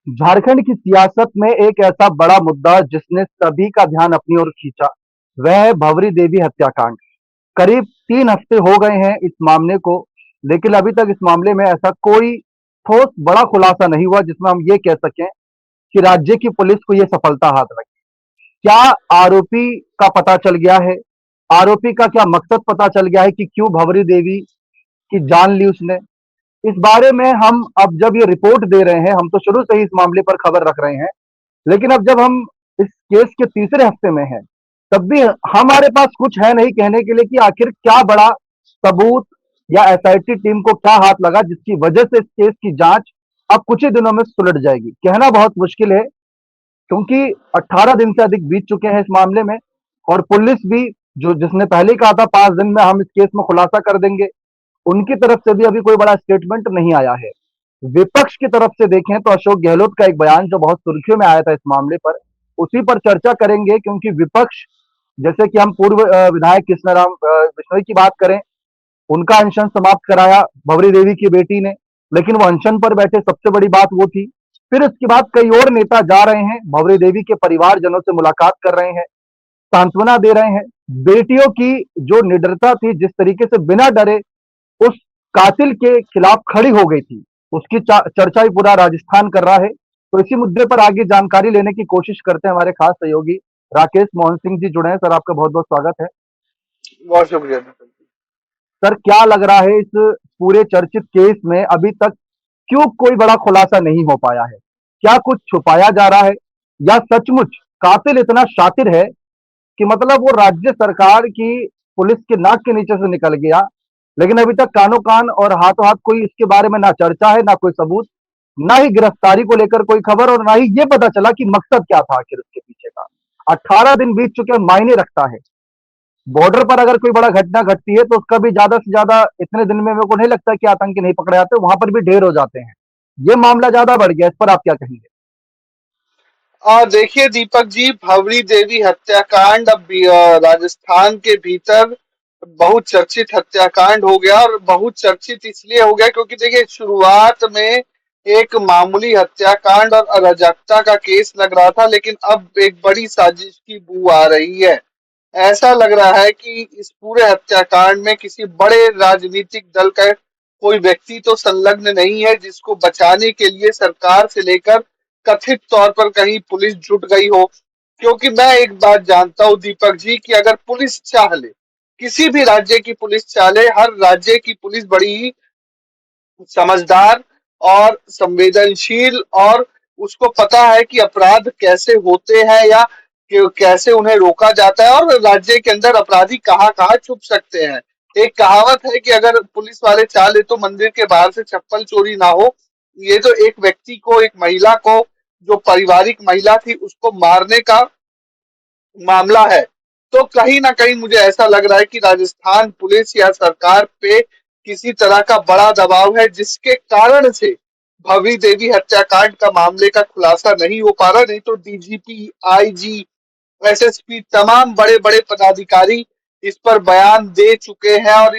झारखंड की सियासत में एक ऐसा बड़ा मुद्दा जिसने सभी का ध्यान अपनी ओर खींचा, वह है भंवरी देवी हत्याकांड। करीब 3 हफ्ते हो गए हैं इस मामले को, लेकिन अभी तक इस मामले में ऐसा कोई ठोस बड़ा खुलासा नहीं हुआ जिसमें हम ये कह सकें कि राज्य की पुलिस को ये सफलता हाथ लगी। क्या आरोपी का पता चल गया है? आरोपी का क्या मकसद पता चल गया है कि क्यों भंवरी देवी की जान ली उसने? इस बारे में हम अब जब ये रिपोर्ट दे रहे हैं, हम तो शुरू से ही इस मामले पर खबर रख रहे हैं, लेकिन अब जब हम इस केस के तीसरे हफ्ते में हैं, तब भी हमारे पास कुछ है नहीं कहने के लिए कि आखिर क्या बड़ा सबूत या एसआईटी टीम को क्या हाथ लगा जिसकी वजह से इस केस की जांच अब कुछ ही दिनों में सुलझ जाएगी। कहना बहुत मुश्किल है, क्योंकि 18 दिन से अधिक बीत चुके हैं इस मामले में, और पुलिस भी, जो जिसने पहले ही कहा था 5 दिन में हम इस केस में खुलासा कर देंगे, उनकी तरफ से भी अभी कोई बड़ा स्टेटमेंट नहीं आया है। विपक्ष की तरफ से देखें तो अशोक गहलोत का एक बयान जो बहुत सुर्खियों में आया था इस मामले पर, उसी पर चर्चा करेंगे, क्योंकि विपक्ष, जैसे कि हम पूर्व विधायक कृष्णराम बिश्नोई की बात करें, उनका अनशन समाप्त कराया भंवरी देवी की बेटी ने, लेकिन वो अनशन पर बैठे, सबसे बड़ी बात वो थी। फिर उसके बाद कई और नेता जा रहे हैं, भंवरी देवी के परिवारजनों से मुलाकात कर रहे हैं, सांत्वना दे रहे हैं। बेटियों की जो निडरता थी, जिस तरीके से बिना डरे उस कातिल के खिलाफ खड़ी हो गई थी, उसकी चर्चा ही पूरा राजस्थान कर रहा है। तो इसी मुद्दे पर आगे जानकारी लेने की कोशिश करते हैं। हमारे खास सहयोगी राकेश मोहन सिंह जी जुड़े हैं। सर, आपका बहुत बहुत स्वागत है। बहुत शुक्रिया दीपक जी। सर, क्या लग रहा है इस पूरे चर्चित केस में अभी तक क्यों कोई बड़ा खुलासा नहीं हो पाया है? क्या कुछ छुपाया जा रहा है, या सचमुच कातिल इतना शातिर है कि मतलब वो राज्य सरकार की पुलिस के नाक के नीचे से निकल गया, लेकिन अभी तक कानो कान और हाथों हाथ कोई इसके बारे में ना चर्चा है, ना कोई सबूत, ना ही गिरफ्तारी को लेकर कोई खबर, और ना ही ये पता चला कि मकसद क्या था आखिर उसके पीछे का। 18 दिन बीत चुके हैं, मायने रखता है। बॉर्डर पर अगर कोई बड़ा घटना घटती है तो उसका भी ज्यादा से ज्यादा इतने दिन में मेरे को नहीं लगता कि आतंकी नहीं पकड़े जाते, वहां पर भी ढेर हो जाते हैं। ये मामला ज्यादा बढ़ गया, इस पर आप क्या कहेंगे? देखिए दीपक जी, भंवरी देवी हत्याकांड अब राजस्थान के भीतर बहुत चर्चित हत्याकांड हो गया। और बहुत चर्चित इसलिए हो गया क्योंकि देखिए, शुरुआत में एक मामूली हत्याकांड और अराजकता का केस लग रहा था, लेकिन अब एक बड़ी साजिश की बू आ रही है। ऐसा लग रहा है कि इस पूरे हत्याकांड में किसी बड़े राजनीतिक दल का कोई व्यक्ति तो संलग्न नहीं है, जिसको बचाने के लिए सरकार से लेकर कथित तौर पर कहीं पुलिस जुट गई हो। क्योंकि मैं एक बात जानता हूं दीपक जी, कि अगर पुलिस चाह ले, किसी भी राज्य की पुलिस चाह ले, हर राज्य की पुलिस बड़ी ही समझदार और संवेदनशील, और उसको पता है कि अपराध कैसे होते हैं या कैसे उन्हें रोका जाता है, और राज्य के अंदर अपराधी कहाँ कहाँ छुप सकते हैं। एक कहावत है कि अगर पुलिस वाले चाह ले तो मंदिर के बाहर से चप्पल चोरी ना हो। ये तो एक व्यक्ति को, एक महिला को, जो पारिवारिक महिला थी, उसको मारने का मामला है। तो कहीं ना कहीं मुझे ऐसा लग रहा है कि राजस्थान पुलिस या सरकार पे किसी तरह का बड़ा दबाव है, जिसके कारण से भंवरी देवी हत्याकांड का मामले का खुलासा नहीं हो पा रहा। नहीं तो डीजीपी, आईजी, एसएसपी, तमाम बड़े बड़े पदाधिकारी इस पर बयान दे चुके हैं, और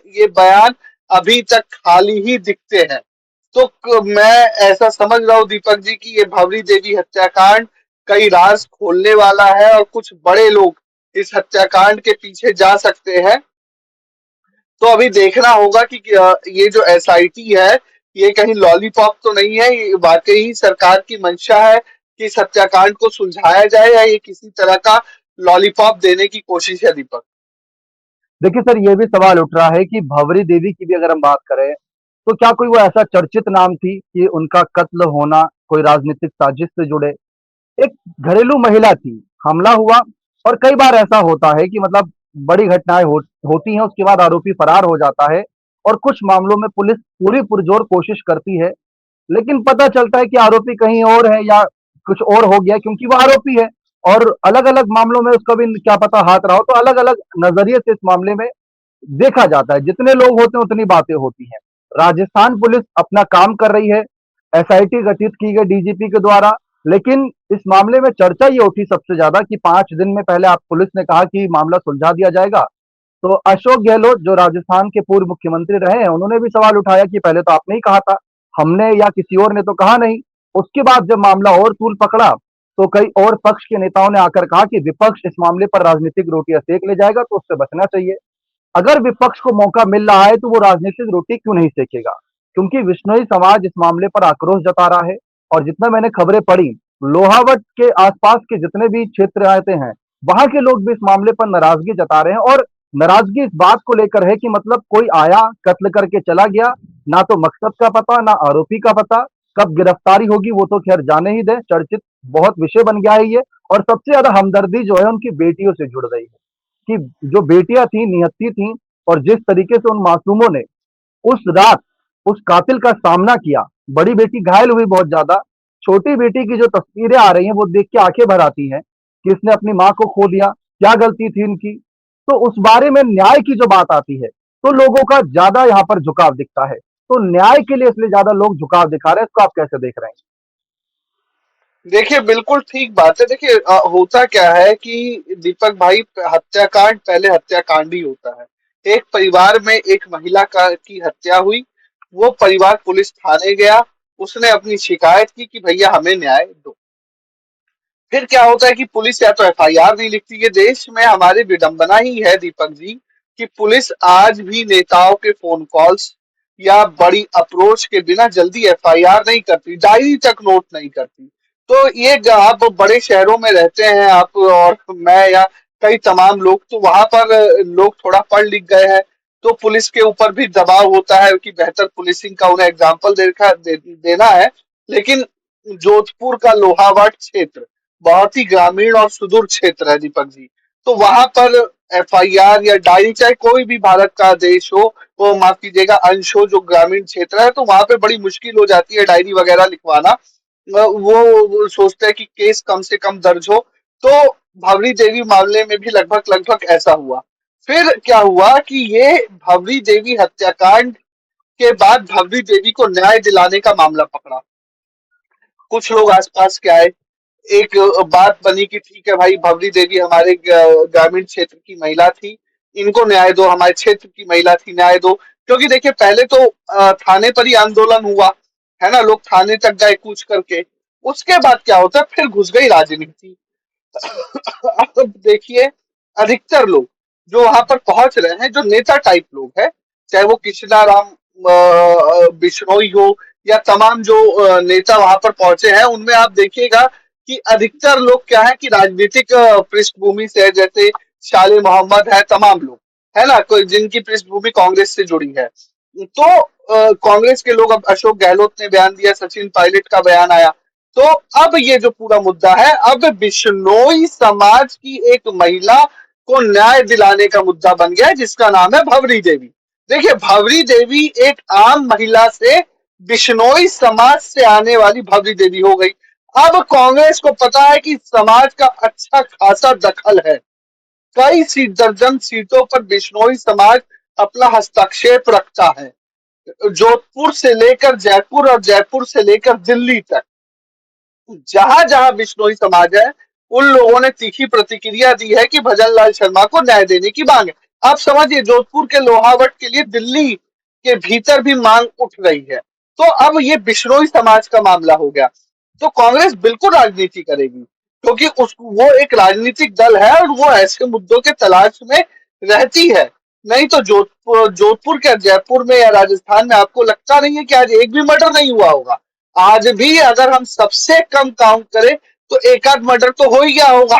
ये बयान अभी तक खाली ही दिखते हैं। तो मैं ऐसा समझ रहा हूँ दीपक जी कि ये भंवरी देवी हत्याकांड कई राज खोलने वाला है, और कुछ बड़े लोग इस हत्याकांड के पीछे जा सकते हैं। तो अभी देखना होगा कि ये जो एसआईटी है, ये कहीं लॉलीपॉप तो नहीं है, ये वाकई ही सरकार की मंशा है कि इस हत्याकांड को सुलझाया जाए, या ये किसी तरह का लॉलीपॉप देने की कोशिश है दीपक। देखिए सर, ये भी सवाल उठ रहा है कि भंवरी देवी की भी अगर हम बात करें, तो क्या कोई वो ऐसा चर्चित नाम थी कि उनका कत्ल होना कोई राजनीतिक साजिश से जुड़े? एक घरेलू महिला थी, हमला हुआ, और कई बार ऐसा होता है कि मतलब बड़ी घटनाएं होती हैं, उसके बाद आरोपी फरार हो जाता है, और कुछ मामलों में पुलिस पूरी पुरजोर कोशिश करती है, लेकिन पता चलता है कि आरोपी कहीं और है, या कुछ और हो गया, क्योंकि वो आरोपी है, और अलग अलग मामलों में उसका भी क्या पता हाथ रहा हो। तो अलग अलग नजरिए से इस मामले में देखा जाता है, जितने लोग होते हैं उतनी बातें होती हैं। राजस्थान पुलिस अपना काम कर रही है, एसआईटी गठित की गई डीजीपी के द्वारा, लेकिन इस मामले में चर्चा ये उठी सबसे ज्यादा कि 5 दिन में पहले आप पुलिस ने कहा कि मामला सुलझा दिया जाएगा। तो अशोक गहलोत, जो राजस्थान के पूर्व मुख्यमंत्री रहे हैं, उन्होंने भी सवाल उठाया कि पहले तो आपने ही कहा था, हमने या किसी और ने तो कहा नहीं। उसके बाद जब मामला और तूल पकड़ा, तो कई और पक्ष के नेताओं ने आकर कहा कि विपक्ष इस मामले पर राजनीतिक रोटियां सेक ले जाएगा, तो उससे बचना चाहिए। अगर विपक्ष को मौका मिल रहा है तो वो राजनीतिक रोटी क्यों नहीं सेकेगा? क्योंकि विश्नोई समाज इस मामले पर आक्रोश जता रहा है। और जितना मैंने खबरें पढ़ी, लोहावट के आसपास के जितने भी क्षेत्र आते हैं, वहां के लोग भी इस मामले पर नाराजगी जता रहे हैं। और नाराजगी इस बात को लेकर है कि मतलब कोई आया, कत्ल करके चला गया, ना तो मकसद का पता, ना आरोपी का पता। कब गिरफ्तारी होगी वो तो खैर जाने ही दे, चर्चित बहुत विषय बन गया है ये। और सबसे ज्यादा हमदर्दी जो है उनकी बेटियों से जुड़ गई है कि जो बेटियां थी, निहत्थी थी, और जिस तरीके से उन मासूमों ने उस रात उस कातिल का सामना किया। बड़ी बेटी घायल हुई बहुत ज्यादा। छोटी बेटी की जो तस्वीरें आ रही हैं वो देख के आंखें भर आती हैं कि इसने अपनी माँ को खो दिया, क्या गलती थी इनकी। तो उस बारे में न्याय की जो बात आती है, तो लोगों का ज्यादा यहाँ पर झुकाव दिखता है। तो न्याय के लिए इसलिए ज्यादा लोग झुकाव दिखा रहे हैं। इसको आप कैसे देख रहे देखिए, बिल्कुल ठीक बात है। देखिए, होता क्या है कि दीपक भाई, हत्याकांड पहले हत्याकांड ही होता है। एक परिवार में एक महिला का की हत्या हुई, वो परिवार पुलिस थाने गया, उसने अपनी शिकायत की कि भैया हमें न्याय दो। फिर क्या होता है कि पुलिस या तो एफआईआर नहीं लिखती। ये देश में हमारी विडंबना ही है दीपक जी कि पुलिस आज भी नेताओं के फोन कॉल्स या बड़ी अप्रोच के बिना जल्दी एफआईआर नहीं करती, डायरी तक नोट नहीं करती। तो ये आप बड़े शहरों में रहते हैं, आप और मैं या कई तमाम लोग, तो वहां पर लोग थोड़ा पढ़ लिख गए हैं, तो पुलिस के ऊपर भी दबाव होता है कि बेहतर पुलिसिंग का उन्हें एग्जाम्पल देना है। लेकिन जोधपुर का लोहावाट क्षेत्र बहुत ही ग्रामीण और सुदूर क्षेत्र है दीपक जी। तो वहां पर एफआईआर या डायरी, चाहे कोई भी भारत का देश हो, वो माफ कीजिएगा अंश हो, जो ग्रामीण क्षेत्र है, तो वहां पे बड़ी मुश्किल हो जाती है डायरी वगैरह लिखवाना। वो सोचते हैं कि केस कम से कम दर्ज हो। तो भवरी देवी मामले में भी लगभग लगभग ऐसा हुआ। फिर क्या हुआ कि ये भवरी देवी हत्याकांड के बाद भवरी देवी को न्याय दिलाने का मामला पकड़ा। कुछ लोग आसपास के आए, एक बात बनी कि ठीक है भाई, भवरी देवी हमारे ग्रामीण क्षेत्र की महिला थी, इनको न्याय दो, हमारे क्षेत्र की महिला थी, न्याय दो। क्योंकि देखिए, पहले तो थाने पर ही आंदोलन हुआ, है ना, लोग थाने तक गए कूच करके। उसके बाद क्या होता है, फिर घुस गई राजनीति। अब देखिए, अधिकतर लोग जो वहां पर पहुंच रहे हैं, जो नेता टाइप लोग हैं, चाहे वो कृष्णा राम बिश्नोई हो या तमाम जो नेता वहां पर पहुंचे हैं, उनमें आप देखिएगा कि अधिकतर लोग क्या है कि राजनीतिक पृष्ठभूमि से है, जैसे शाले मोहम्मद है, तमाम लोग, है ना, कोई जिनकी पृष्ठभूमि कांग्रेस से जुड़ी है। तो कांग्रेस के लोग, अब अशोक गहलोत ने बयान दिया, सचिन पायलट का बयान आया। तो अब ये जो पूरा मुद्दा है, अब बिश्नोई समाज की एक महिला को न्याय दिलाने का मुद्दा बन गया है, जिसका नाम है भवरी देवी। देखिए, भवरी देवी एक आम महिला से बिश्नोई समाज से आने वाली भवरी देवी हो गई। अब कांग्रेस को पता है कि समाज का अच्छा खासा दखल है, कई दर्जन सीटों पर बिश्नोई समाज अपना हस्तक्षेप रखता है, जोधपुर से लेकर जयपुर और जयपुर से लेकर दिल्ली तक। जहां जहां बिश्नोई समाज है, उन लोगों ने तीखी प्रतिक्रिया दी है कि भजन लाल शर्मा को न्याय देने की मांग है। आप समझिए, जोधपुर के लोहावट के लिए दिल्ली के भीतर भी मांग उठ रही है। तो अब ये बिश्नोई समाज का मामला हो गया। तो कांग्रेस बिल्कुल राजनीति करेगी, क्योंकि उस वो एक राजनीतिक दल है और वो ऐसे मुद्दों के तलाश में रहती है। नहीं तो जोधपुर क्या जयपुर में या राजस्थान में आपको लगता नहीं है कि आज एक भी मर्डर नहीं हुआ होगा? आज भी अगर हम सबसे कम काउंट करें तो एक आध मर्डर तो हो ही गया होगा,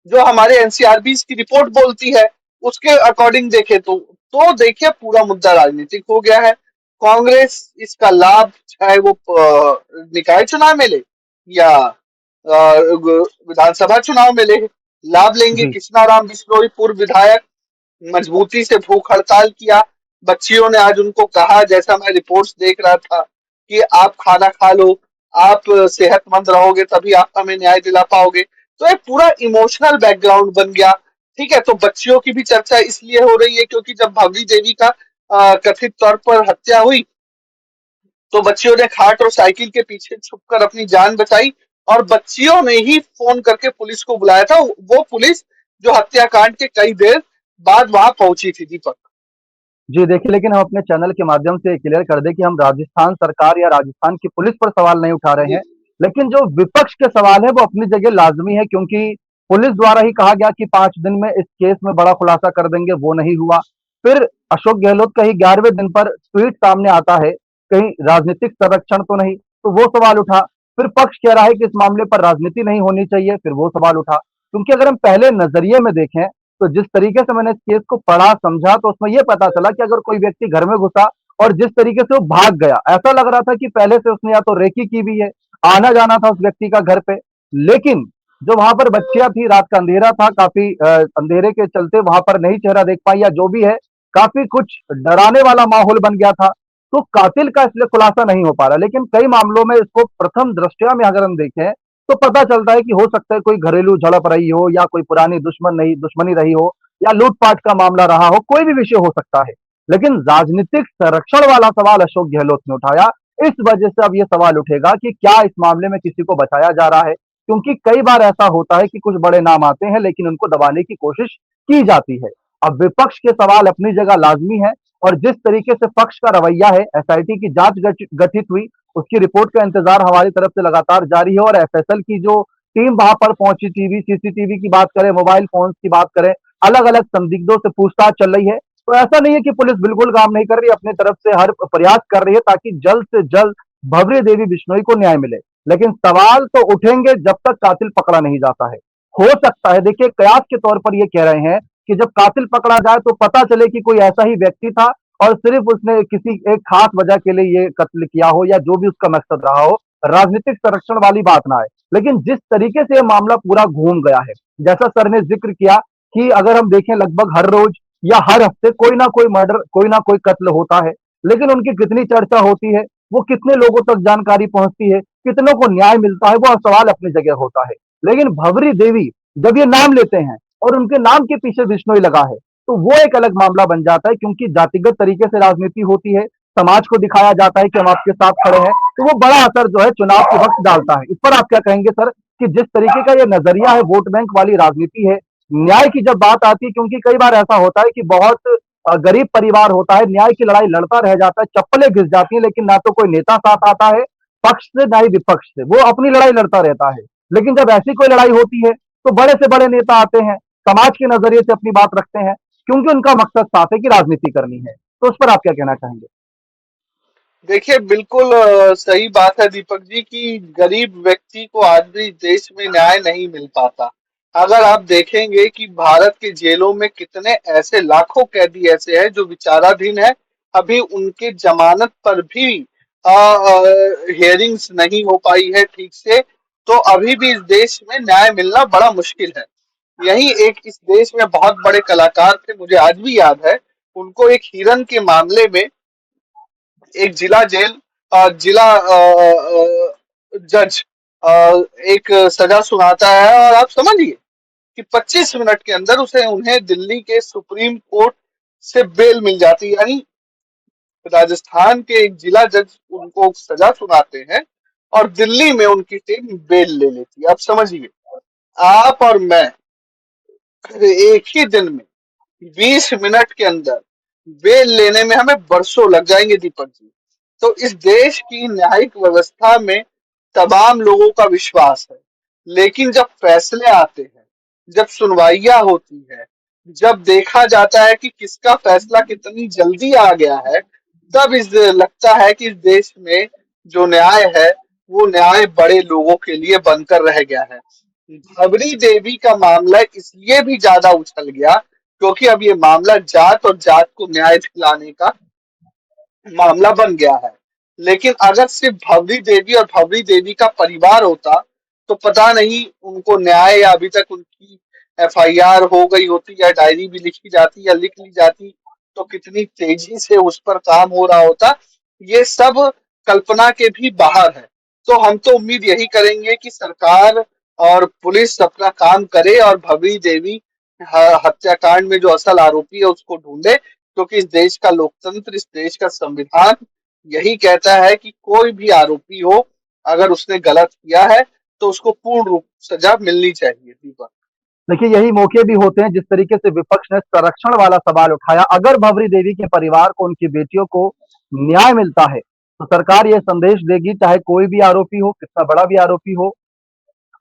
जो हमारे एनसीआरबी की रिपोर्ट बोलती है, उसके अकॉर्डिंग देखें तो देखिए, पूरा मुद्दा राजनीतिक हो गया है। कांग्रेस इसका लाभ, चाहे वो निकाय चुनाव में ले या विधानसभा चुनाव में ले, लाभ लेंगे। हैं? कृष्णाराम बिश्नोई पूर्व विधायक, मजबूती से भूख हड़ताल किया। बच्चियों ने आज उनको कहा, जैसा मैं रिपोर्ट्स देख रहा था, कि आप खाना खा लो, आप सेहतमंद रहोगे तभी आप हमें न्याय दिला पाओगे। तो एक पूरा इमोशनल बैकग्राउंड बन गया। ठीक है, तो बच्चियों की भी चर्चा इसलिए हो रही है क्योंकि जब भवरी देवी का कथित तौर पर हत्या हुई, तो बच्चियों ने खाट और साइकिल के पीछे छुपकर अपनी जान बचाई, और बच्चियों ने ही फोन करके पुलिस को बुलाया था, वो पुलिस जो हत्याकांड के कई देर बाद वहां पहुंची थी दीपक। जी देखिए, लेकिन हम अपने चैनल के माध्यम से क्लियर कर दें कि हम राजस्थान सरकार या राजस्थान की पुलिस पर सवाल नहीं उठा रहे जी, हैं। लेकिन जो विपक्ष के सवाल है वो अपनी जगह लाज़मी है, क्योंकि पुलिस द्वारा ही कहा गया कि 5 दिन में इस केस में बड़ा खुलासा कर देंगे, वो नहीं हुआ। फिर अशोक गहलोत का ही 11वें दिन पर ट्वीट सामने आता है, कहीं राजनीतिक संरक्षण तो नहीं? तो वो सवाल उठा। फिर पक्ष कह रहा है कि इस मामले पर राजनीति नहीं होनी चाहिए, फिर वो सवाल उठा। क्योंकि अगर हम पहले नज़रिए में देखें, तो जिस तरीके से मैंने इस केस को पढ़ा, समझा, तो उसमें ये पता चला कि अगर कोई व्यक्ति घर में घुसा और जिस तरीके से वो भाग गया, ऐसा लग रहा था कि पहले से उसने या तो रेकी की हुई है, आना-जाना था उस व्यक्ति का घर पे। लेकिन जो वहाँ पर बच्चियाँ थी, रात का अंधेरा था, काफ़ी अंधेरे के चलते वहाँ पर नहीं चेहरा देख पाई या जो भी है, काफ़ी कुछ डराने वाला माहौल बन गया था। तो कातिल का इसलिए खुलासा नहीं हो पा रहा। लेकिन कई मामलों में इसको प्रथम दृष्टया में अगर हम देखें, तो पता चलता है कि हो सकता है कोई घरेलू झड़प रही हो या कोई पुरानी दुश्मनी रही हो या लूटपाट का मामला रहा हो, कोई भी विषय हो सकता है। लेकिन राजनीतिक संरक्षण वाला सवाल अशोक गहलोत ने उठाया। इस वजह से अब ये सवाल उठेगा कि क्या इस मामले में किसी को बचाया जा रहा है? क्योंकि कई बार ऐसा होता है कि कुछ बड़े नाम आते हैं लेकिन उनको दबाने की कोशिश की जाती है। अब विपक्ष के सवाल अपनी जगह लाज़मी है, और जिस तरीके से पक्ष का रवैया है, एसआईटी की जांच गठित हुई, उसकी रिपोर्ट का इंतजार हमारी तरफ से लगातार जारी है। और एफएसएल की जो टीम वहां पर पहुंची, टीवी सीसीटीवी की बात करें, मोबाइल फोन की बात करें, अलग अलग संदिग्धों से पूछताछ चल रही है। तो ऐसा नहीं है कि पुलिस बिल्कुल काम नहीं कर रही, अपनी तरफ से हर प्रयास कर रही है ताकि जल्द से जल्द भव्य देवी बिश्नोई को न्याय मिले। लेकिन सवाल तो उठेंगे जब तक कातिल पकड़ा नहीं जाता है। हो सकता है, देखिए, कयास के तौर पर ये कह रहे हैं कि जब कातिल पकड़ा जाए तो पता चले कि कोई ऐसा ही व्यक्ति था और सिर्फ उसने किसी एक खास वजह के लिए ये कत्ल किया हो या जो भी उसका मकसद रहा हो, राजनीतिक संरक्षण वाली बात ना आए। लेकिन जिस तरीके से ये मामला पूरा घूम गया है, जैसा सर ने जिक्र किया कि अगर हम देखें लगभग हर रोज या हर हफ्ते कोई ना कोई मर्डर, कोई ना कोई कत्ल होता है, लेकिन उनकी कितनी चर्चा होती है, वो कितने लोगों तक जानकारी पहुंचती है, कितनों को न्याय मिलता है, वो सवाल अपनी जगह होता है। लेकिन भवरी देवी जब ये नाम लेते हैं और उनके नाम के पीछे बिश्नोई लगा है, तो वो एक अलग मामला बन जाता है, क्योंकि जातिगत तरीके से राजनीति होती है, समाज को दिखाया जाता है कि हम आपके साथ खड़े हैं, तो वो बड़ा असर जो है चुनाव के वक्त डालता है। इस पर आप क्या कहेंगे सर, कि जिस तरीके का ये नजरिया है, वोट बैंक वाली राजनीति है, न्याय की जब बात आती है, क्योंकि कई बार ऐसा होता है कि बहुत गरीब परिवार होता है, न्याय की लड़ाई लड़ता रह जाता है, चप्पलें घिस जाती हैं, लेकिन ना तो कोई नेता साथ आता है पक्ष से, ना ही विपक्ष से, वो अपनी लड़ाई लड़ता रहता है। लेकिन जब ऐसी कोई लड़ाई होती है, तो बड़े से बड़े नेता आते हैं, समाज के नजरिए से अपनी बात रखते हैं, क्योंकि उनका मकसद साफ है कि राजनीति करनी है। तो उस पर आप क्या कहना चाहेंगे? देखिए बिल्कुल सही बात है दीपक जी कि गरीब व्यक्ति को आज भी देश में न्याय नहीं मिल पाता। अगर आप देखेंगे कि भारत के जेलों में कितने ऐसे लाखों कैदी ऐसे हैं जो विचाराधीन है, अभी उनके जमानत पर भी हियरिंग्स नहीं हो पाई है ठीक से, तो अभी भी इस देश में न्याय मिलना बड़ा मुश्किल है। यही एक इस देश में बहुत बड़े कलाकार थे, मुझे आज भी याद है, उनको एक हिरन के मामले में एक जिला जेल जिला जज अ, एक सजा सुनाता है, और आप समझिए कि 25 मिनट के अंदर उसे उन्हें दिल्ली के सुप्रीम कोर्ट से बेल मिल जाती है। यानी राजस्थान के एक जिला जज उनको सजा सुनाते हैं और दिल्ली में उनकी टीम बेल ले लेती है। आप समझिए, आप और मैं एक ही दिन में 20 मिनट के अंदर बेल लेने में हमें बरसों लग जाएंगे दीपक जी। तो इस देश की न्यायिक व्यवस्था में तमाम लोगों का विश्वास है, लेकिन जब फैसले आते हैं, जब सुनवाइयां होती है, जब देखा जाता है कि किसका फैसला कितनी जल्दी आ गया है, तब इस लगता है कि इस देश में जो न्याय है वो न्याय बड़े लोगों के लिए बनकर रह गया है। धवरी देवी का मामला इसलिए भी ज्यादा उछल गया क्योंकि अब ये मामला जात और जात को न्याय दिलाने का मामला बन गया है। लेकिन अगर सिर्फ भवरी देवी और भवरी देवी का परिवार होता, तो पता नहीं उनको न्याय या अभी तक उनकी एफआईआर हो गई होती या डायरी भी लिखी जाती या लिख ली जाती, तो कितनी तेजी से उस पर काम हो रहा होता। ये सब कल्पना के भी बाहर है। तो हम तो उम्मीद यही करेंगे कि सरकार और पुलिस अपना काम करे और भवरी देवी हत्याकांड में जो असल आरोपी है उसको ढूंढे, क्योंकि इस देश का लोकतंत्र, इस देश का संविधान यही कहता है कि कोई भी आरोपी हो, अगर उसने गलत किया है तो उसको पूर्ण रूप सजा मिलनी चाहिए। दीपक। देखिए यही मौके भी होते हैं जिस तरीके से विपक्ष ने संरक्षण वाला सवाल उठाया। अगर भंवरी देवी के परिवार को, उनकी बेटियों को न्याय मिलता है तो सरकार ये संदेश देगी, चाहे कोई भी आरोपी हो, कितना बड़ा भी आरोपी हो,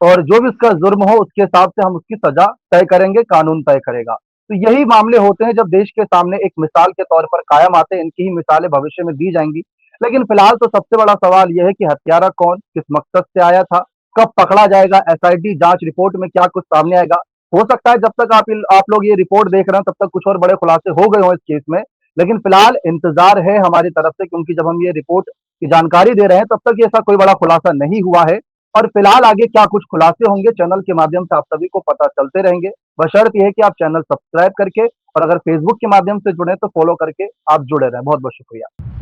और जो भी उसका जुर्म हो उसके हिसाब से हम उसकी सजा तय करेंगे, कानून तय करेगा। तो यही मामले होते हैं जब देश के सामने एक मिसाल के तौर पर कायम आते हैं। इनकी ही मिसालें भविष्य में दी जाएंगी। लेकिन फिलहाल तो सबसे बड़ा सवाल यह है कि हत्यारा कौन, किस मकसद से आया था, कब पकड़ा जाएगा, एसआईटी जांच रिपोर्ट में क्या कुछ सामने आएगा। हो सकता है जब तक आप लोग ये रिपोर्ट देख रहे हैं तब तक कुछ और बड़े खुलासे हो गए हों इस केस में। लेकिन फिलहाल इंतजार है हमारी तरफ से, क्योंकि जब हम ये रिपोर्ट की जानकारी दे रहे हैं तब तक ऐसा कोई बड़ा खुलासा नहीं हुआ है। और फिलहाल आगे क्या कुछ खुलासे होंगे चैनल के माध्यम से आप सभी को पता चलते रहेंगे। बशर्ते यह है कि आप चैनल सब्सक्राइब करके, और अगर फेसबुक के माध्यम से जुड़े तो फॉलो करके आप जुड़े रहें। बहुत बहुत शुक्रिया।